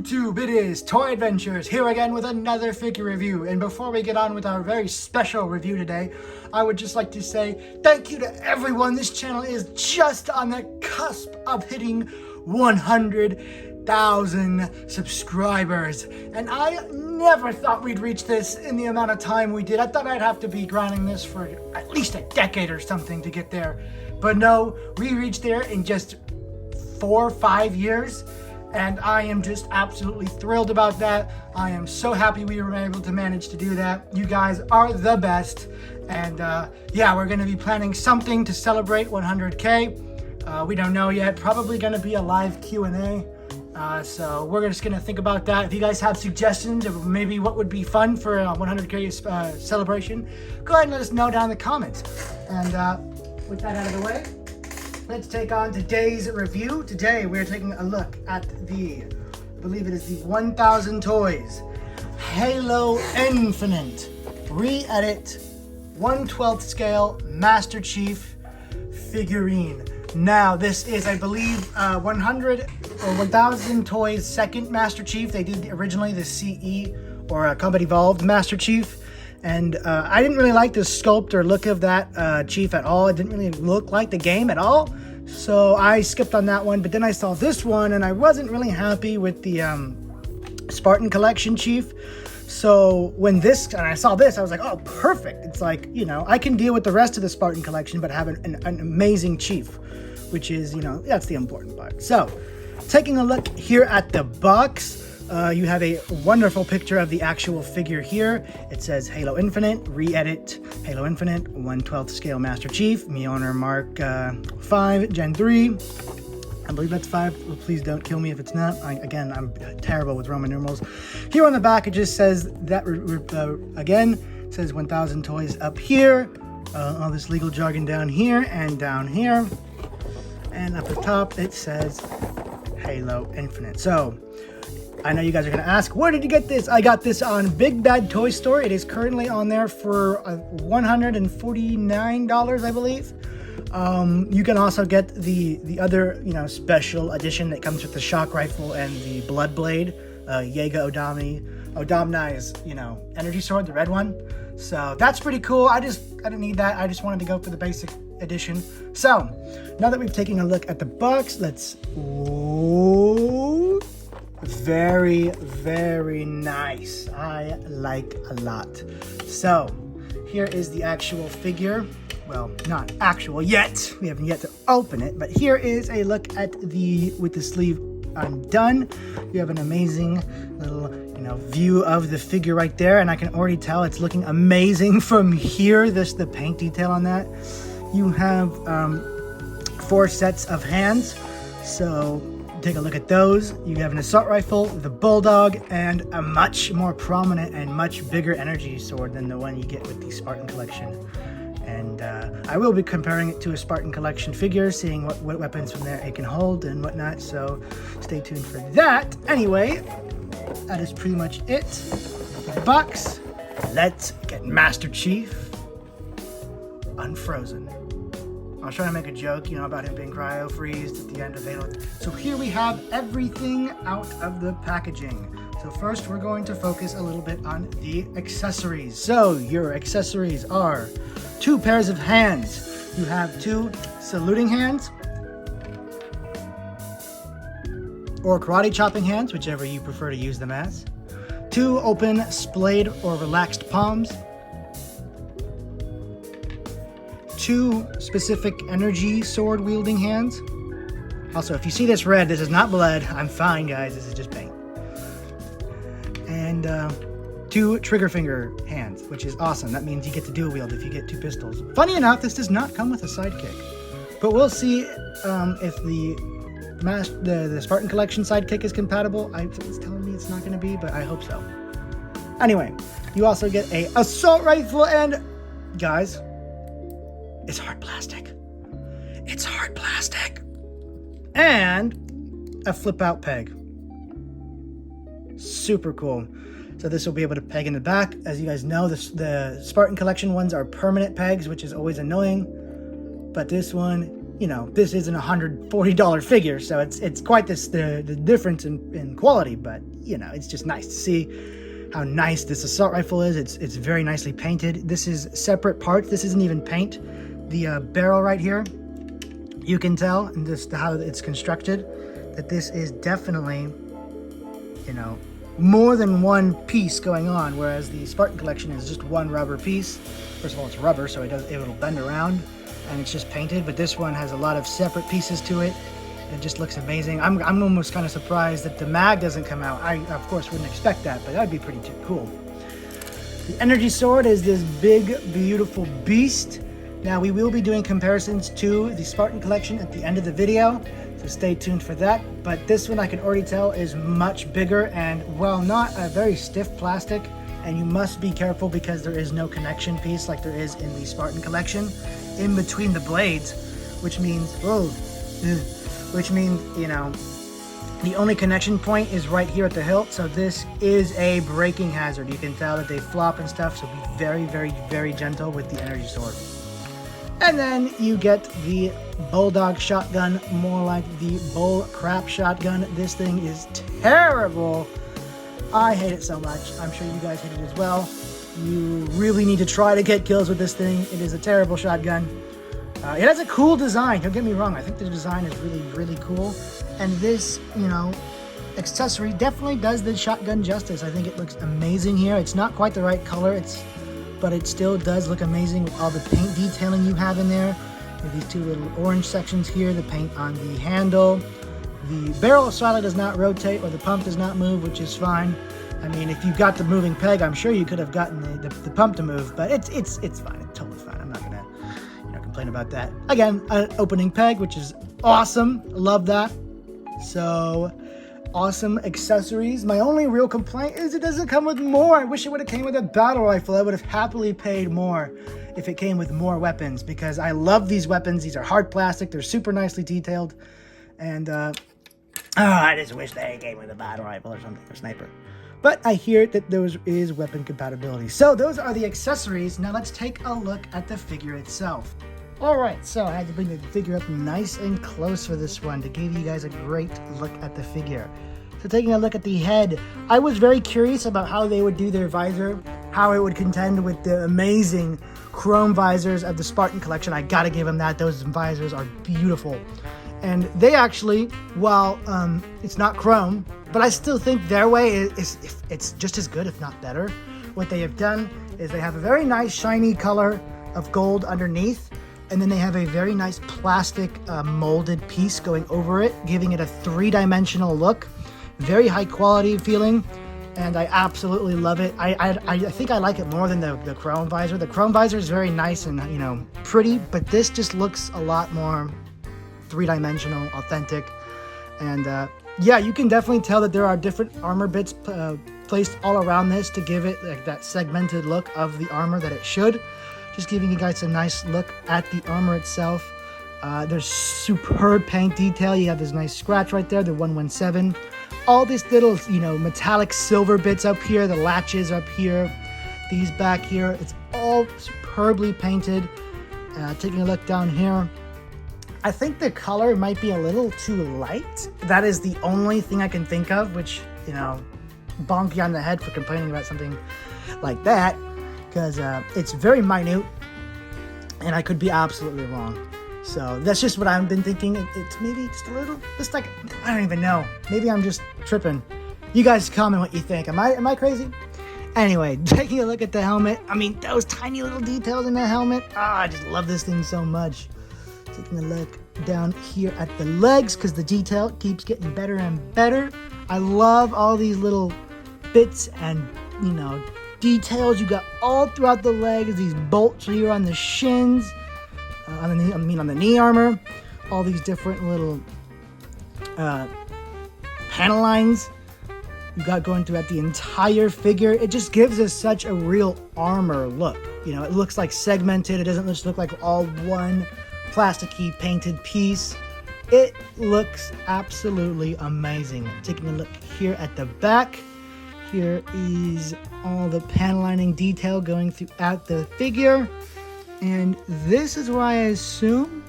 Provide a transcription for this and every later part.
YouTube? It is Toy Adventures here again with another figure review. And before we get on with our very special review today, I would just like to say thank you to everyone. This channel is just on the cusp of hitting 100,000 subscribers. And I never thought we'd reach this in the amount of time we did. I thought I'd have to be grinding this for at least a decade or something to get there. But no, we reached there in just 4 or 5 years. And I am just absolutely thrilled about that. I am so happy we were able to manage to do that. You guys are the best. And yeah, we're gonna be planning something to celebrate 100K. We don't know yet, probably gonna be a live Q&A. So we're just gonna think about that. If you guys have suggestions of maybe what would be fun for a 100K celebration, go ahead and let us know down in the comments. And with that out of the way, let's take on today's review. Today we're taking a look at I believe it is the 1000 Toys Halo Infinite Re-Edit 1/12 scale Master Chief figurine. Now this is, I believe, 1000 Toys second Master Chief. They did originally the CE or Combat Evolved Master Chief. And I didn't really like the sculpt or look of that Chief at all. It didn't really look like the game at all. So I skipped on that one. But then I saw this one and I wasn't really happy with the Spartan Collection Chief. So when I saw this, I was like, oh, perfect. It's like, you know, I can deal with the rest of the Spartan Collection, but have an amazing Chief, which is, you know, that's the important part. So taking a look here at the box. You have a wonderful picture of the actual figure here. It says Halo Infinite, Re-Edit, Halo Infinite, 1/12 scale Master Chief, Mjolnir Mark 5, Gen 3. I believe that's 5. Well, please don't kill me if it's not. Again, I'm terrible with Roman numerals. Here on the back, it just says that, again, it says 1000 Toys up here. All this legal jargon down here and down here. And up the top, it says Halo Infinite. So, I know you guys are going to ask, where did you get this? I got this on Big Bad Toy Store. It is currently on there for $149, I believe. You can also get the other, you know, special edition that comes with the shock rifle and the blood blade, Jaeger Odamni's, you know, energy sword, the red one. So that's pretty cool. I didn't need that. I just wanted to go for the basic edition. So now that we've taken a look at the box, let's. Ooh, very, very nice. I like a lot. So here is the actual figure. Well, not actual yet. We haven't yet to open it, but here is a look at with the sleeve undone. You have an amazing little, you know, view of the figure right there, and I can already tell it's looking amazing from here. The paint detail on that. You have 4 sets of hands. So take a look at those. You have an assault rifle, the bulldog, and a much more prominent and much bigger energy sword than the one you get with the Spartan Collection. And I will be comparing it to a Spartan Collection figure, seeing what weapons from there it can hold and whatnot. So stay tuned for that. Anyway, that is pretty much it for the box. Let's get Master Chief unfrozen. I was trying to make a joke, you know, about him being cryo-freezed at the end of Halo. So here we have everything out of the packaging. So first we're going to focus a little bit on the accessories. So your accessories are 2 pairs of hands. You have 2 saluting hands or karate chopping hands, whichever you prefer to use them as. 2 open splayed or relaxed palms. 2 specific energy sword wielding hands. Also, if you see this red, this is not blood. I'm fine, guys. This is just paint. And 2 trigger finger hands, which is awesome. That means you get to dual wield if you get 2 pistols. Funny enough, this does not come with a sidekick, but we'll see if the Spartan Collection sidekick is compatible. It's telling me it's not going to be, but I hope so. Anyway, you also get a assault rifle, and guys, it's hard plastic. It's hard plastic. And a flip out peg. Super cool. So this will be able to peg in the back. As you guys know, the Spartan Collection ones are permanent pegs, which is always annoying. But this one you know, this isn't a $140 figure, so it's quite the difference in quality, but, you know, it's just nice to see how nice this assault rifle is. It's very nicely painted. This is separate parts. This isn't even paint. The barrel right here, you can tell, and just how it's constructed, that this is definitely, you know, more than one piece going on, whereas the Spartan Collection is just one rubber piece. First of all, it's rubber, so it'll bend around, and it's just painted, but this one has a lot of separate pieces to it. It just looks amazing. I'm almost kind of surprised that the mag doesn't come out. I, of course, wouldn't expect that, but that'd be pretty cool. The energy sword is this big, beautiful beast. Now, we will be doing comparisons to the Spartan Collection at the end of the video, so stay tuned for that. But this one, I can already tell, is much bigger, and while not a very stiff plastic, and you must be careful because there is no connection piece like there is in the Spartan Collection in between the blades, which means, you know, the only connection point is right here at the hilt, so this is a breaking hazard. You can tell that they flop and stuff, so be very, very, very gentle with the energy sword. And then you get the Bulldog shotgun, more like the Bull Crap shotgun. This thing is terrible. I hate it so much. I'm sure you guys hate it as well. You really need to try to get kills with this thing. It is a terrible shotgun. It has a cool design, don't get me wrong. I think the design is really, really cool. And this, you know, accessory definitely does the shotgun justice. I think it looks amazing here. It's not quite the right color, but it still does look amazing with all the paint detailing you have in there. With these two little orange sections here, the paint on the handle. The barrel slightly does not rotate, or the pump does not move, which is fine. I mean, if you got the moving peg, I'm sure you could have gotten the pump to move, but it's fine. It's totally fine. I'm not gonna, you know, complain about that. Again, an opening peg, which is awesome. Love that. So awesome accessories. My only real complaint is it doesn't come with more. I wish it would have came with a battle rifle. I would have happily paid more if it came with more weapons, because I love these weapons. These are hard plastic. They're super nicely detailed, and I just wish they came with a battle rifle or something, or sniper. But I hear that there is weapon compatibility. So those are the accessories. Now let's take a look at the figure itself. Alright, so I had to bring the figure up nice and close for this one to give you guys a great look at the figure. So taking a look at the head, I was very curious about how they would do their visor, how it would contend with the amazing chrome visors of the Spartan Collection. I gotta give them that. Those visors are beautiful. And they actually, while it's not chrome, but I still think their way it's just as good, if not better. What they have done is they have a very nice shiny color of gold underneath, and then they have a very nice plastic molded piece going over it, giving it a three-dimensional look. Very high quality feeling, and I absolutely love it. I think I like it more than the chrome visor. The chrome visor is very nice and, you know, pretty, but this just looks a lot more three-dimensional, authentic. And yeah, you can definitely tell that there are different armor bits placed all around this to give it like that segmented look of the armor that it should. Just giving you guys a nice look at the armor itself. There's superb paint detail. You have this nice scratch right there, the 117. All these little, you know, metallic silver bits up here, the latches up here, these back here. It's all superbly painted. Taking a look down here, I think the color might be a little too light. That is the only thing I can think of, which, you know, bonk you on the head for complaining about something like that, because it's very minute, and I could be absolutely wrong. So that's just what I've been thinking. It's maybe just a little, just like, I don't even know. Maybe I'm just tripping. You guys comment what you think. Am I crazy? Anyway, taking a look at the helmet. I mean, those tiny little details in the helmet. I just love this thing so much. Taking a look down here at the legs, because the detail keeps getting better and better. I love all these little bits and, you know, details you got all throughout the legs. These bolts here on the shins, on the knee armor. All these different little panel lines you got going throughout the entire figure. It just gives us such a real armor look. You know, it looks like segmented. It doesn't just look like all one plasticky painted piece. It looks absolutely amazing. Taking a look here at the back, here is all the panel lining detail going throughout the figure, and this is where I assume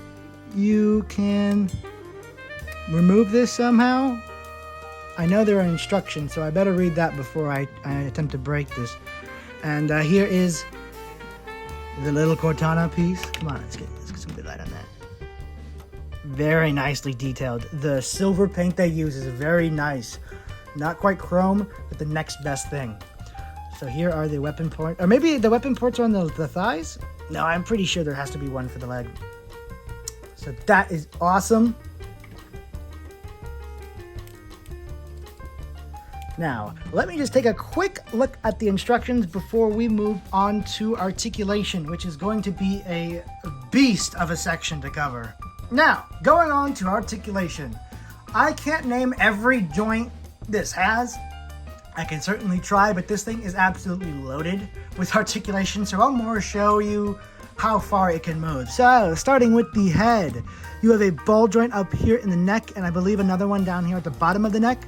you can remove this somehow. I know there are instructions, so I better read that before I attempt to break this. And here is the little Cortana piece. Come on, let's get some good light on that. Very nicely detailed. The silver paint they use is very nice. Not quite chrome, but the next best thing. So here are the weapon ports. Or maybe the weapon ports are on the thighs? No, I'm pretty sure there has to be one for the leg. So that is awesome. Now, let me just take a quick look at the instructions before we move on to articulation, which is going to be a beast of a section to cover. Now, going on to articulation. I can't name every joint this has. I can certainly try, but this thing is absolutely loaded with articulation, so I'll more show you how far it can move. So, starting with the head, you have a ball joint up here in the neck, and I believe another one down here at the bottom of the neck.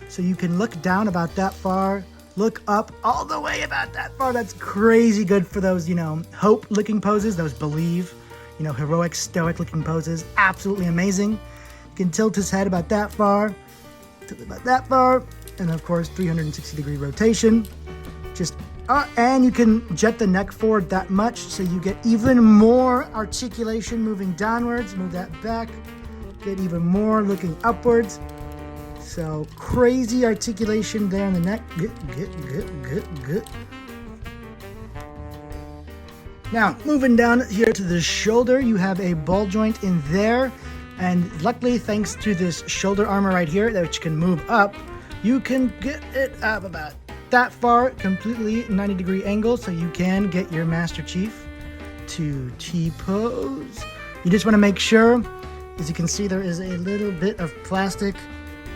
So you can look down about that far, look up all the way about that far. That's crazy good for those, hope-looking poses, those believe, heroic, stoic-looking poses. Absolutely amazing. You can tilt his head about that far, tilt it about that far, and of course, 360-degree rotation. And you can jet the neck forward that much, so you get even more articulation moving downwards. Move that back, get even more looking upwards. So crazy articulation there in the neck. Good. Now, moving down here to the shoulder, you have a ball joint in there. And luckily, thanks to this shoulder armor right here, which can move up, you can get it up about that far, completely 90-degree angle, so you can get your Master Chief to T-pose. You just want to make sure, as you can see, there is a little bit of plastic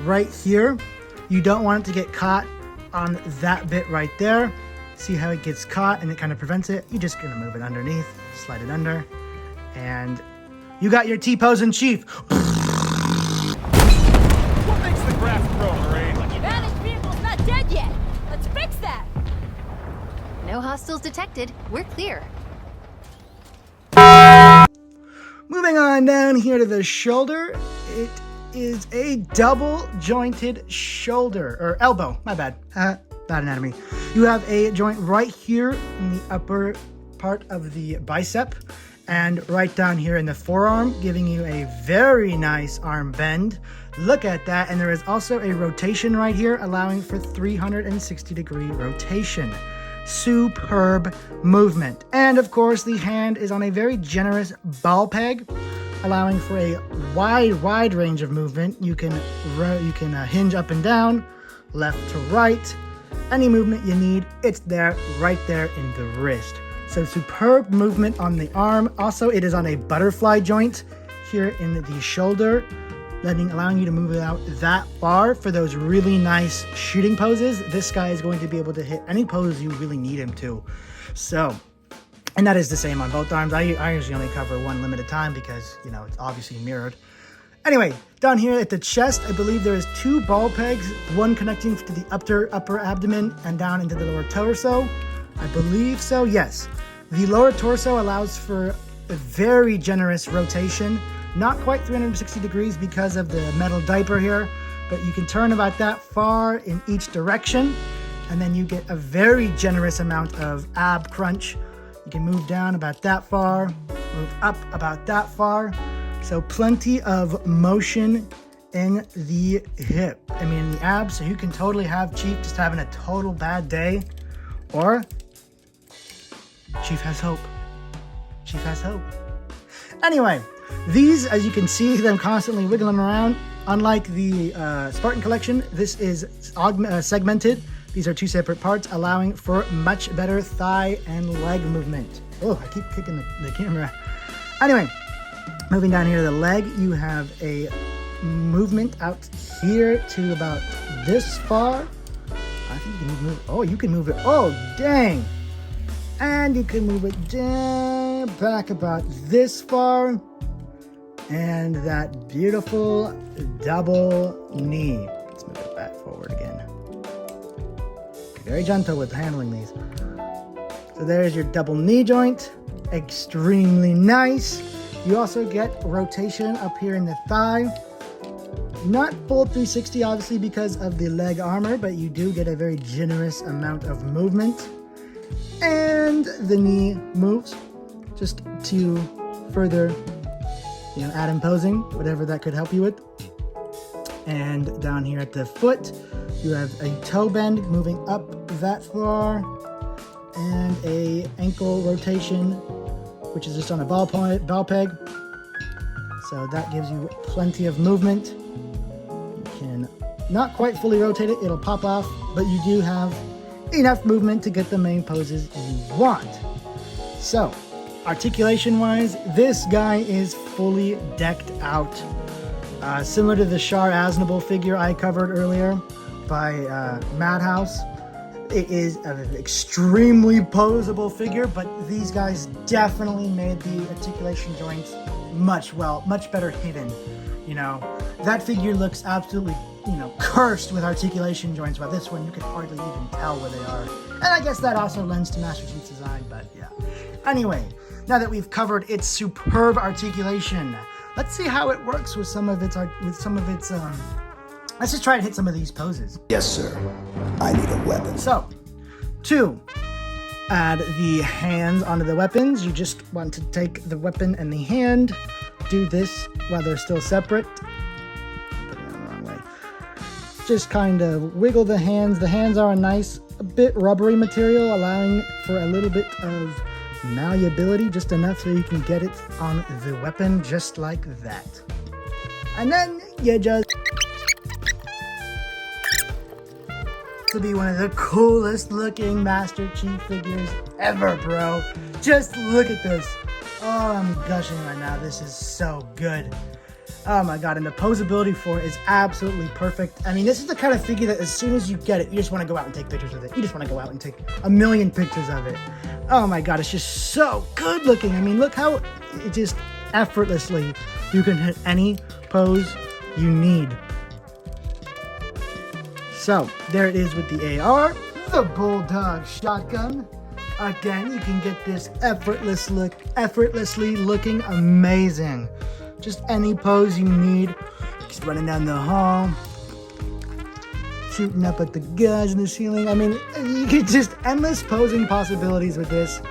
right here. You don't want it to get caught on that bit right there. See how it gets caught and it kind of prevents it? You're just gonna move it underneath, slide it under, and you got your T-posing Chief. What makes the graph grow, Marine? Your vantage vehicle's not dead yet. Let's fix that. No hostiles detected. We're clear. Moving on down here to the shoulder, it is a double jointed shoulder, or elbow, my bad, bad anatomy. You have a joint right here in the upper part of the bicep and right down here in the forearm, giving you a very nice arm bend. Look at that. And there is also a rotation right here, allowing for 360-degree rotation. Superb movement. And of course, the hand is on a very generous ball peg, allowing for a wide range of movement. You can hinge up and down, left to right. Any movement you need, it's there, right there in the wrist. So superb movement on the arm. Also, it is on a butterfly joint here in the shoulder, allowing you to move it out that far for those really nice shooting poses. This guy is going to be able to hit any pose you really need him to. So, and that is the same on both arms. I usually only cover one limit at a time because, it's obviously mirrored. Anyway, down here at the chest, I believe there is 2 ball pegs, one connecting to the upper abdomen and down into the lower torso. I believe so, yes. The lower torso allows for a very generous rotation, not quite 360 degrees because of the metal diaper here, but you can turn about that far in each direction, and then you get a very generous amount of ab crunch. You can move down about that far, move up about that far. So plenty of motion in the hip, in the abs. So you can totally have Chief just having a total bad day, or Chief has hope. Chief has hope. Anyway, these, as you can see them constantly wiggling around, unlike the Spartan collection, this is segmented. These are 2 separate parts, allowing for much better thigh and leg movement. Oh, I keep kicking the camera. Anyway, moving down here to the leg, you have a movement out here to about this far. I think you can move. Oh, you can move it. Oh, dang. And you can move it down, back about this far. And that beautiful double knee. Let's move it back forward again. Very gentle with handling these. So there's your double knee joint. Extremely nice. You also get rotation up here in the thigh. Not full 360, obviously, because of the leg armor, but you do get a very generous amount of movement. And the knee moves just to further, add imposing, whatever that could help you with. And down here at the foot, you have a toe bend moving up that far, and a ankle rotation, which is just on a ball peg. So that gives you plenty of movement. You can not quite fully rotate it, it'll pop off, but you do have enough movement to get the main poses you want. So, articulation wise, this guy is fully decked out. Similar to the Shar Aznable figure I covered earlier by Madhouse. It is an extremely posable figure, but these guys definitely made the articulation joints much better hidden. That figure looks absolutely, cursed with articulation joints, while this one you can hardly even tell where they are. And I guess that also lends to Master Chief's design, but yeah. Anyway, now that we've covered its superb articulation, let's see how it works with some of its let's just try and hit some of these poses. Yes, sir. I need a weapon. So, to add the hands onto the weapons, you just want to take the weapon and the hand, do this while they're still separate. Put it in the wrong way. Just kind of wiggle the hands. The hands are a bit rubbery material, allowing for a little bit of malleability, just enough so you can get it on the weapon just like that. And then you just to be one of the coolest looking Master Chief figures ever, bro. Just look at this. Oh, I'm gushing right now. This is so good. Oh my god, and the posability for it is absolutely perfect. I mean, this is the kind of figure that as soon as you get it, you just want to go out and take pictures with it. You just want to go out and take a million pictures of it. Oh my god, it's just so good looking. I mean, look how it just effortlessly you can hit any pose you need. So, there it is with the AR, the Bulldog shotgun. Again, you can get this effortlessly looking amazing. Just any pose you need. Just running down the hall, shooting up at the guys in the ceiling. I mean, you get just endless posing possibilities with this.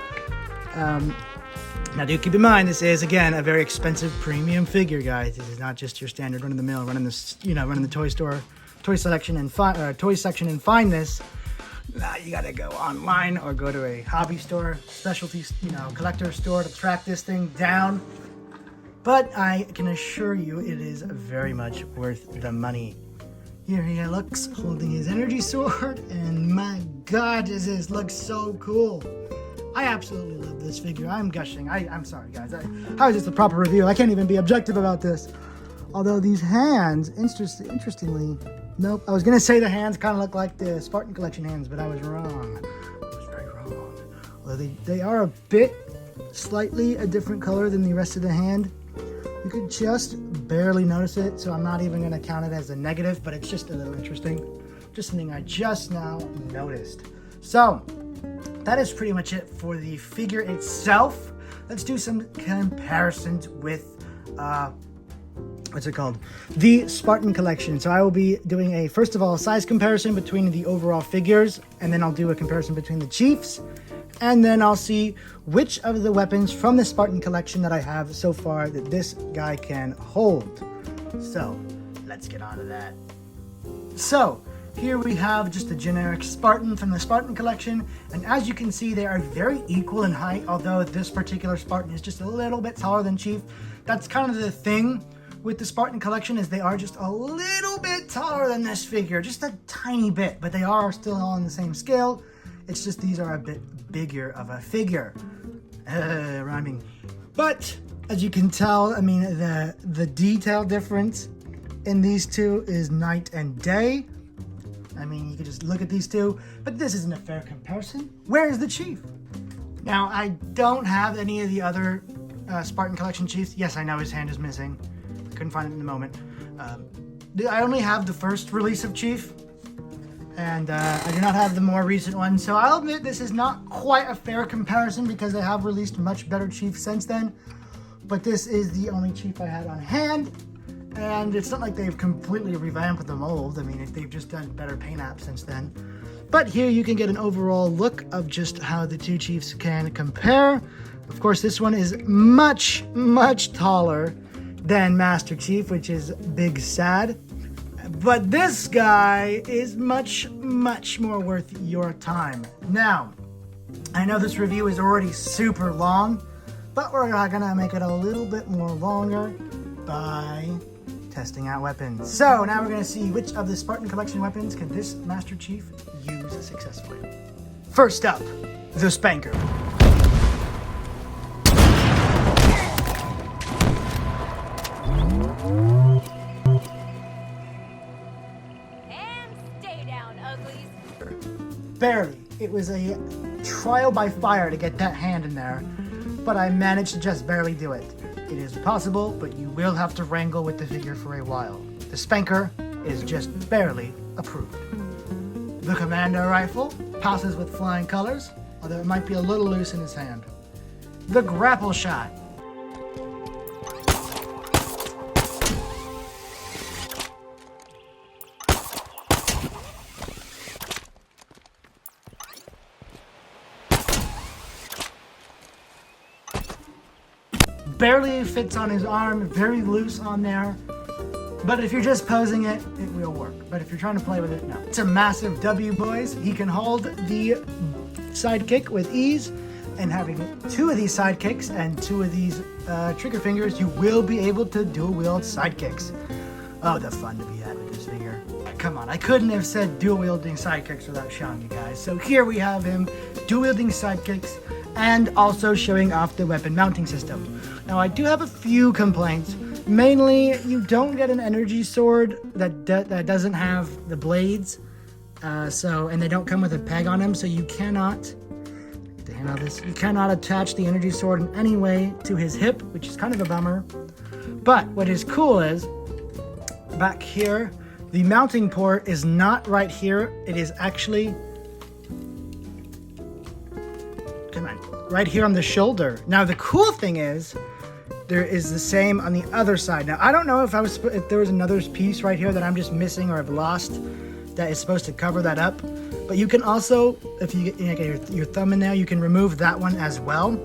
Now, do keep in mind, this is again a very expensive premium figure, guys. This is not just your standard run-of-the-mill, running the toy store, toy section and find this. You gotta go online or go to a hobby store, specialty, collector store to track this thing down. But I can assure you it is very much worth the money. Here he looks holding his energy sword, and my god, does this look so cool. I absolutely love this figure. I'm gushing. I'm sorry, guys. How is this a proper review? I can't even be objective about this. Although these hands, interestingly, nope. I was going to say the hands kind of look like the Spartan Collection hands, but I was wrong. I was very wrong. Although they are a bit, slightly a different color than the rest of the hand. You could just barely notice it, so I'm not even going to count it as a negative, but it's just a little interesting. Just something I just now noticed. So, that is pretty much it for the figure itself. Let's do some comparisons with, the Spartan Collection. So I will be doing first of all, size comparison between the overall figures, and then I'll do a comparison between the Chiefs, and then I'll see which of the weapons from the Spartan Collection that I have so far that this guy can hold. So, let's get on to that. So, here we have just a generic Spartan from the Spartan Collection, and as you can see, they are very equal in height, although this particular Spartan is just a little bit taller than Chief. That's kind of the thing with the Spartan Collection, is they are just a little bit taller than this figure, just a tiny bit, but they are still all on the same scale. It's just these are a bit bigger of a figure. Rhyming. But as you can tell, I mean, the detail difference in these two is night and day. I mean, you can just look at these two, but this isn't a fair comparison. Where is the Chief? Now, I don't have any of the other Spartan Collection Chiefs. Yes, I know his hand is missing. Couldn't find it in the moment. I only have the first release of Chief, and I do not have the more recent one, so I'll admit this is not quite a fair comparison because they have released much better Chief since then. but this is the only Chief I had on hand. And it's not like they've completely revamped the mold. I mean, they've just done better paint apps since then. But here you can get an overall look of just how the two Chiefs can compare. Of course, this one is much, much taller than Master Chief, which is Big Sad. But this guy is much, much more worth your time. Now, I know this review is already super long, but we're gonna make it a little bit more longer by testing out weapons. So now we're gonna see which of the Spartan Collection weapons can this Master Chief use successfully. First up, the Spanker. And stay down, uglies. Barely. It was a trial by fire to get that hand in there, but I managed to just barely do it. It is possible, but you will have to wrangle with the figure for a while. The Spanker is just barely approved. The Commando Rifle passes with flying colors, although it might be a little loose in his hand. The Grapple Shot. Barely fits on his arm, very loose on there. But if you're just posing it, it will work. But if you're trying to play with it, no. It's a massive W, boys. He can hold the sidekick with ease, and having two of these sidekicks and two of these trigger fingers, you will be able to dual wield sidekicks. Oh, the fun to be had with this figure. Come on, I couldn't have said dual wielding sidekicks without showing you guys. So here we have him dual wielding sidekicks and also showing off the weapon mounting system. Now, I do have a few complaints. Mainly, you don't get an energy sword that doesn't have the blades, and they don't come with a peg on them, so you cannot, to handle this, you cannot attach the energy sword in any way to his hip, which is kind of a bummer. But what is cool is, back here, the mounting port is not right here. It is actually, come on, right here on the shoulder. Now, the cool thing is, there is the same on the other side. Now, I don't know if there was another piece right here that I'm just missing or have lost that is supposed to cover that up. But you can also, if you get your thumb in there, you can remove that one as well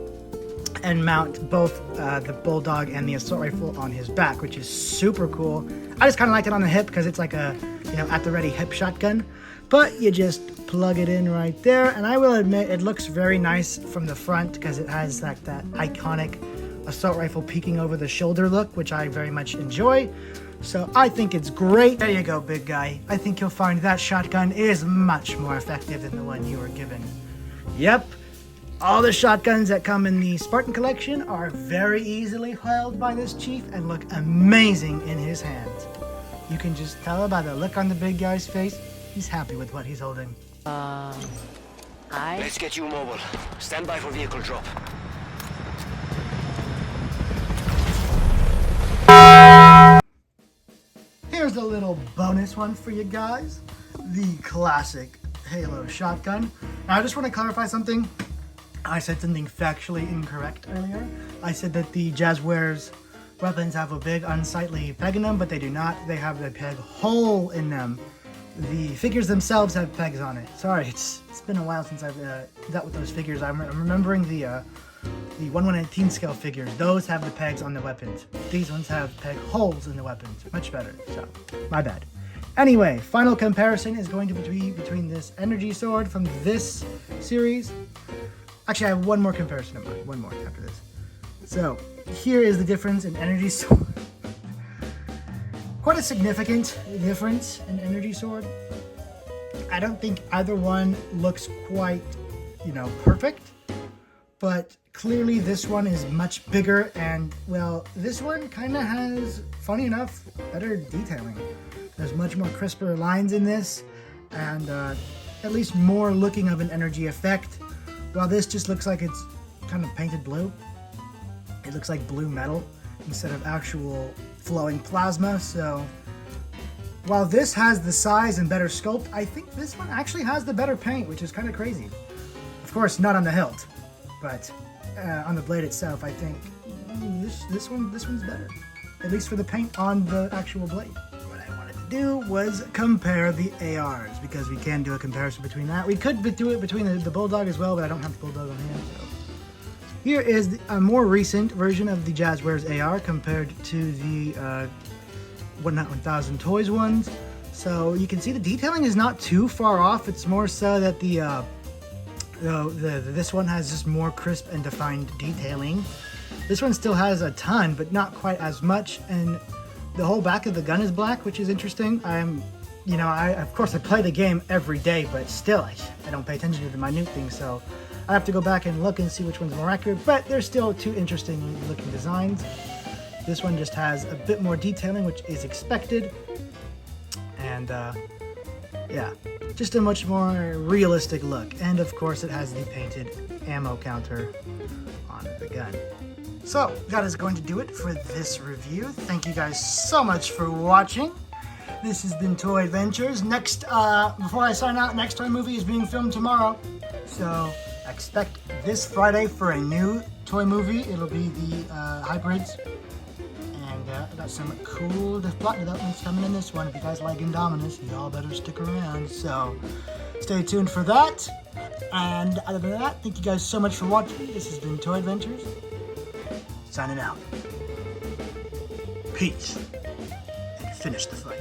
and mount both the Bulldog and the assault rifle on his back, which is super cool. I just kind of liked it on the hip because it's like a, at the ready hip shotgun. But you just plug it in right there. And I will admit, it looks very nice from the front because it has like that iconic assault rifle peeking over the shoulder look, which I very much enjoy. So I think it's great. There you go, big guy. I think you'll find that shotgun is much more effective than the one you were given. Yep, all the shotguns that come in the Spartan Collection are very easily held by this Chief and look amazing in his hands. You can just tell by the look on the big guy's face, he's happy with what he's holding. Let's get you mobile. Stand by for vehicle drop. Here's a little bonus one for you guys. The classic Halo shotgun. Now, I just want to clarify something. I said something factually incorrect earlier. I said that the Jazzwares weapons have a big unsightly peg in them, but they do not. They have the peg hole in them. The figures themselves have pegs on it. Sorry, it's been a while since I've dealt with those figures. I'm remembering the 1/118 scale figures. Those have the pegs on the weapons. These ones have peg holes in the weapons. Much better. So, my bad. Anyway, final comparison is going to be between this energy sword from this series. Actually, I have one more comparison in mind. One more after this. So, here is the difference in energy sword. Quite a significant difference in energy sword. I don't think either one looks quite, perfect. But clearly this one is much bigger and, well, this one kind of has, funny enough, better detailing. There's much more crisper lines in this and at least more looking of an energy effect. While this just looks like it's kind of painted blue. It looks like blue metal instead of actual flowing plasma. So while this has the size and better sculpt, I think this one actually has the better paint, which is kind of crazy. Of course, not on the hilt. But on the blade itself, I think this one's better, at least for the paint on the actual blade. What I wanted to do was compare the ARs, because we can do a comparison between that. We could do it between the Bulldog as well, but I don't have the Bulldog on hand. So here is a more recent version of the Jazzwares AR compared to the 1000 Toys ones. So you can see the detailing is not too far off. It's more so that this one has just more crisp and defined detailing. This one still has a ton, but not quite as much. And the whole back of the gun is black, which is interesting. Of course I play the game every day, but still I don't pay attention to the minute things. So I have to go back and look and see which one's more accurate. But they're still two interesting looking designs. This one just has a bit more detailing, which is expected. And yeah, just a much more realistic look. And of course it has the painted ammo counter on the gun. So that is going to do it for this review. Thank you guys so much for watching. This has been Toy Adventures. Next, before I sign out, next toy movie is being filmed tomorrow. So expect this Friday for a new toy movie. It'll be the Hybrids. I got some cool plot developments coming in this one. If you guys like Indominus, y'all better stick around. So stay tuned for that. And other than that, thank you guys so much for watching. This has been Toy Adventures. Signing out. Peace. And finish the fight.